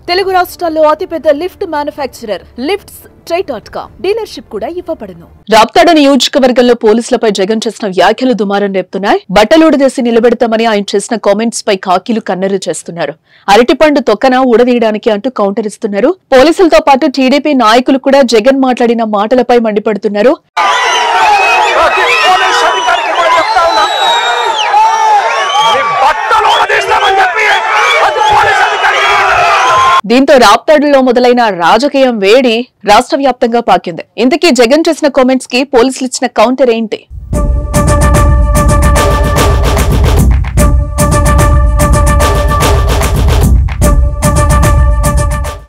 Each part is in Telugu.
తెలుగు రాష్ట్రాల్లో అతిపెద్ద లిఫ్ట్ మ్యానుఫ్యాక్చరర్ లిఫ్ట్స్ ట్రై.com డీలర్షిప్ కూడా ఇవ్వబడును. రాప్తాడు నియోజకవర్గంలో పోలీసులపై జగన్ చేసిన వ్యాఖ్యలు దుమారం రేపుతున్నాయి. బట్టలుడదేసి నిలబెడతామని ఆయన చేసిన కామెంట్స్ పై కాకీలు కన్నెర్ర చేస్తున్నారు. అరటిపండు తొక్కన ఊడదీయడానికి అంటూ కౌంటర్ ఇస్తున్నారు. పోలీసులతో పాటు టీడీపీ నాయకులు కూడా జగన్ మాట్లాడిన మాటలపై మండిపడుతున్నారు. దీంతో రాప్తాడులో మొదలైన రాజకీయం వేడి రాష్ట్ర వ్యాప్తంగా పాకింది. ఇంతకీ జగన్ చేసిన కామెంట్స్ కి పోలీసులు ఇచ్చిన కౌంటర్ ఏంటి?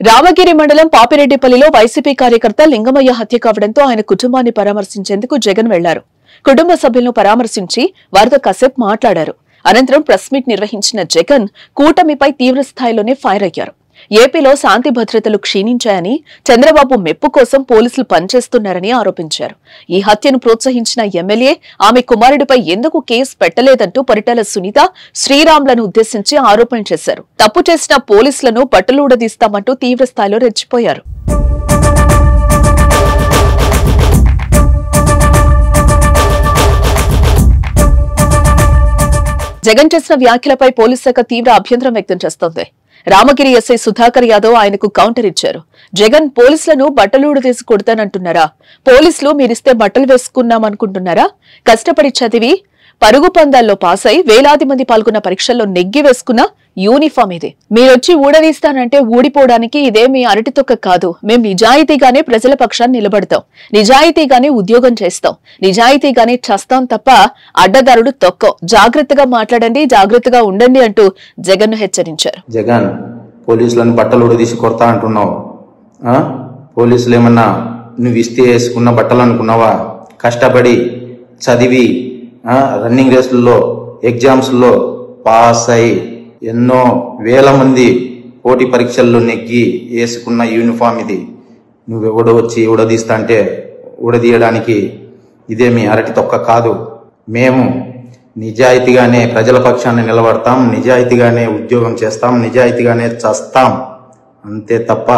రామగిరి మండలం పాపిరెడ్డిపల్లిలో వైసీపీ కార్యకర్త లింగమయ్య హత్య కావడంతో ఆయన కుటుంబాన్ని పరామర్శించేందుకు జగన్ వెళ్లారు. కుటుంబ సభ్యులను పరామర్శించి వారితో కాసేపు మాట్లాడారు. అనంతరం ప్రెస్ మీట్ నిర్వహించిన జగన్ కూటమిపై తీవ్ర స్థాయిలోనే ఫైర్ అయ్యారు. ఏపీలో శాంతి భద్రతలు క్షీణించాయని, చంద్రబాబు మెప్పు కోసం పోలీసులు పనిచేస్తున్నారని ఆరోపించారు. ఈ హత్యను ప్రోత్సహించిన ఎమ్మెల్యే ఆమె కుమారుడిపై ఎందుకు కేసు పెట్టలేదంటూ పరిటాల సునీత, శ్రీరామ్లను ఉద్దేశించి ఆరోపణలు చేశారు. తప్పు చేసిన పోలీసులను బట్టలుడదీస్తామంటూ తీవ్ర స్థాయిలో రెచ్చిపోయారు. జగన్ చేసిన వ్యాఖ్యలపై పోలీస్ శాఖ తీవ్ర అభ్యంతరం వ్యక్తం చేస్తోంది. రామగిరి ఎస్ఐ సుధాకర్ యాదవ్ ఆయనకు కౌంటర్ ఇచ్చారు. జగన్ పోలీసులను బట్టలుడదీసి కొడతానంటున్నారా? పోలీసులు మీరిస్తే బట్టలు వేసుకున్నామనుకుంటున్నారా? కష్టపడి చదివి పరుగు పందాల్లో పాస్ అయి వేలాది మంది పాల్గొన్న పరీక్షల్లో నెగ్గి వేసుకున్న యూనిఫామ్ ఇది. మీరొచ్చి ఊడదీస్తానంటే ఊడిపోవడానికి ఇదేమీ అరటితొక్క కాదు. మేం నిజాయితీగానే ప్రజల పక్షాన్ని నిలబడతాం, నిజాయితీగానే ఉద్యోగం చేస్తాం, నిజాయితీగానే చస్తాం తప్ప అడ్డదారుడు తొక్కం. జాగ్రత్తగా మాట్లాడండి, జాగ్రత్తగా ఉండండి అంటూ జగన్ హెచ్చరించారు. జగన్ పోలీసులను బట్టలు ఊడదీసి కొడతా అంటున్నావు. పోలీసులు ఏమన్నా నువ్వు ఇస్తే వేసుకున్న బట్టలు అనుకున్నావా? కష్టపడి చదివి రన్నింగ్ రేసుల్లో ఎగ్జామ్స్లో పాస్ అయి ఎన్నో వేల మంది పోటీ పరీక్షల్లో నెగ్గి వేసుకున్న యూనిఫామ్ ఇది. నువ్వెవడో వచ్చి ఊడదీస్తా అంటే ఊడదీయడానికి ఇదేమి అరటి తొక్క కాదు. మేము నిజాయితీగానే ప్రజల పక్షాన్ని నిలబడతాం, నిజాయితీగానే ఉద్యోగం చేస్తాం, నిజాయితీగానే చస్తాం, అంతే తప్ప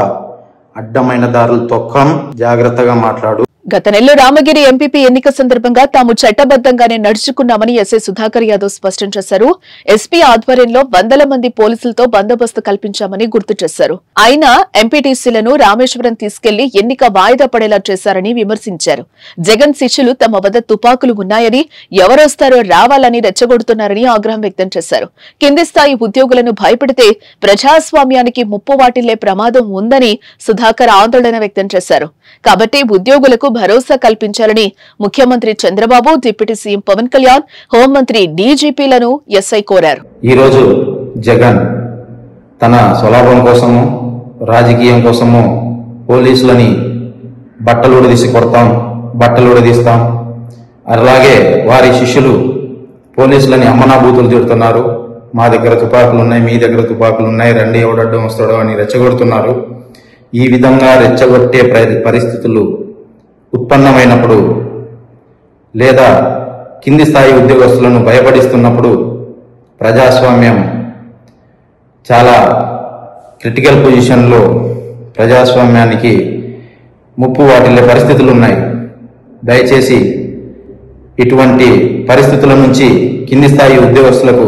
అడ్డమైన దారులు తొక్కం. జాగ్రత్తగా మాట్లాడు. గత నెలలో రామగిరి ఎంపీపీ ఎన్నిక సందర్భంగా తాము చట్టబద్దంగానే నడుచుకున్నామని ఎస్ఐ సుధాకర్ యాదవ్ స్పష్టం చేశారు. ఎస్పీ ఆధ్వర్యంలో వందల మంది పోలీసులతో బందోబస్తు కల్పించామని గుర్తు చేశారు. అయినా ఎంపీటీసీలను రామేశ్వరం తీసుకెళ్లి ఎన్నిక వాయిదా పడేలా చేశారని విమర్శించారు. జగన్ శిష్యులు తమ వద్ద తుపాకులు ఉన్నాయని, ఎవరొస్తారో రావాలని రెచ్చగొడుతున్నారని ఆగ్రహం వ్యక్తం చేశారు. కింది స్థాయి ఉద్యోగులను భయపెడితే ప్రజాస్వామ్యానికి ముప్పు వాటిల్లే ప్రమాదం ఉందని సుధాకర్ ఆందోళన వ్యక్తం చేశారు. కాబట్టి ఉద్యోగులకు భరోసా కల్పించాలని ముఖ్యమంత్రి చంద్రబాబు, డిప్యూటీ సీఎం పవన్ కళ్యాణ్, హోంమంత్రి డీజీపీలను ఎస్ఐ కోరారు. ఈరోజు జగన్ తన స్వలాభం కోసము, రాజకీయం కోసము పోలీసులని బట్టలుడదీసి కొడతాం, బట్టలుడదీస్తాం, అలాగే వారి శిష్యులు పోలీసులని అమ్మనాభూతులు తిడుతున్నారు. మా దగ్గర తుపాకులు ఉన్నాయి, మీ దగ్గర తుపాకులు ఉన్నాయి, రండి ఎవడడ్డం వస్తాడో అని రెచ్చగొడుతున్నారు. ఈ విధంగా రెచ్చగొట్టే పరిస్థితులు ఉత్పన్నమైనప్పుడు లేదా కింది స్థాయి ఉద్యోగస్తులను భయపడిస్తున్నప్పుడు ప్రజాస్వామ్యం చాలా క్రిటికల్ పొజిషన్లో ప్రజాస్వామ్యానికి ముప్పు వాటిల్లే పరిస్థితులు ఉన్నాయి. దయచేసి ఇటువంటి పరిస్థితుల నుంచి కింది స్థాయి ఉద్యోగస్తులకు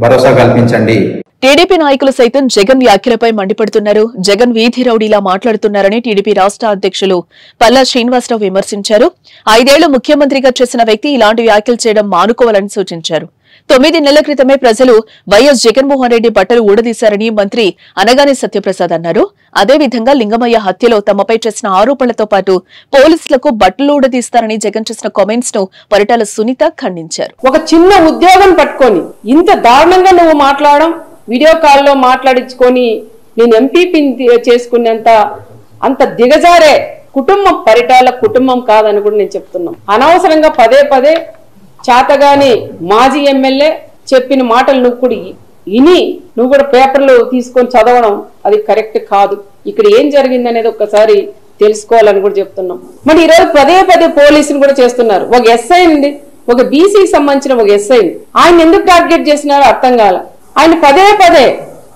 భరోసా కల్పించండి. టీడీపీ నాయకులు సైతం జగన్ వ్యాఖ్యలపై మండిపడుతున్నారు. జగన్ వీధి రౌడీలా మాట్లాడుతున్నారని టీడీపీ రాష్ట్ర అధ్యక్షులు పల్లా శ్రీనివాసరావు విమర్శించారు. 5 ఏళ్లు ముఖ్యమంత్రిగా చేసిన వ్యక్తి ఇలాంటి వ్యాఖ్యలు చేయడం మానుకోవాలని సూచించారు. 9 నెలల క్రితమే ప్రజలు వైఎస్ జగన్మోహన్ రెడ్డి బట్టలు ఊడదీశారని మంత్రి అనగాని సత్యప్రసాద్ అన్నారు. అదేవిధంగా లింగమయ్య హత్యలో తమపై చేసిన ఆరోపణలతో పాటు పోలీసులకు బట్టలు ఊడదీస్తారని జగన్ చేసిన కామెంట్స్ ను పరిటాల సునీత ఖండించారు. ఒక చిన్న ఉద్యోగం పట్టుకొని ఇంత దారుణంగా నువ్వు మాట్లాడడం, వీడియో కాల్లో మాట్లాడించుకొని నేను ఎంపీపీని చేసుకునేంత అంత దిగజారే కుటుంబం పరిటాల కుటుంబం కాదని కూడా నేను చెప్తున్నాం. అనవసరంగా పదే పదే చేతగాని మాజీ ఎమ్మెల్యే చెప్పిన మాటలు నువ్వు కూడా నువ్వు కూడా పేపర్లు తీసుకొని చదవడం అది కరెక్ట్ కాదు. ఇక్కడ ఏం జరిగింది అనేది ఒక్కసారి తెలుసుకోవాలని కూడా చెప్తున్నాం. మరి ఈరోజు పదే పదే పోలీసులు కూడా చేస్తున్నారు. ఒక ఎస్ఐ ఉంది, ఒక బీసీకి సంబంధించిన ఒక ఎస్ఐ ఆయన ఎందుకు టార్గెట్ చేసినారో అర్థం కాల. ఆయన పదే పదే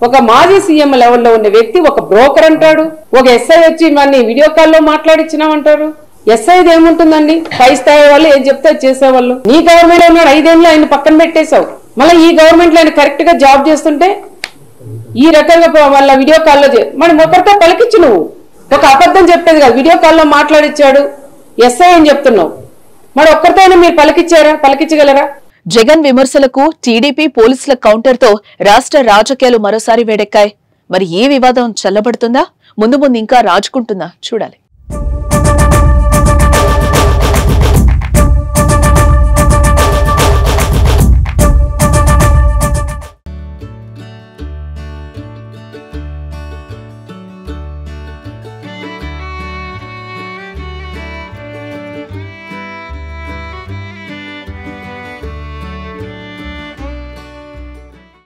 ఒక మాజీ సీఎం లెవెల్లో ఉన్న వ్యక్తి ఒక బ్రోకర్ అంటాడు, ఒక ఎస్ఐ వచ్చి మన వీడియో కాల్లో మాట్లాడిచ్చినామంటారు. ఎస్ఐది ఏముంటుందండి, పై స్థాయి వాళ్ళు ఏం చెప్తే చేసేవాళ్ళు. నీ గవర్నమెంట్ ఉన్నాడు 5 ఏళ్ళు ఆయన పక్కన పెట్టేశావు, మళ్ళీ ఈ గవర్నమెంట్ లో ఆయన కరెక్ట్ గా జాబ్ చేస్తుంటే ఈ రకంగా వాళ్ళ వీడియో కాల్లో మనం ఒకరితో పలికిచ్చు. నువ్వు ఒక అబద్ధం చెప్పేది కాదు, వీడియో కాల్లో మాట్లాడిచ్చాడు ఎస్ఐ అని చెప్తున్నావు, మరి ఒక్కరితోనే మీరు పలికించగలరా? జగన్ విమర్శలకు టీడీపీ పోలీసుల కౌంటర్ తో రాష్ట్ర రాజకీయాలు మరోసారి వేడెక్కాయి. మరి ఈ వివాదం చల్లబడుతుందా, ముందు ఇంకా రాజుకుంటుందా చూడాలి.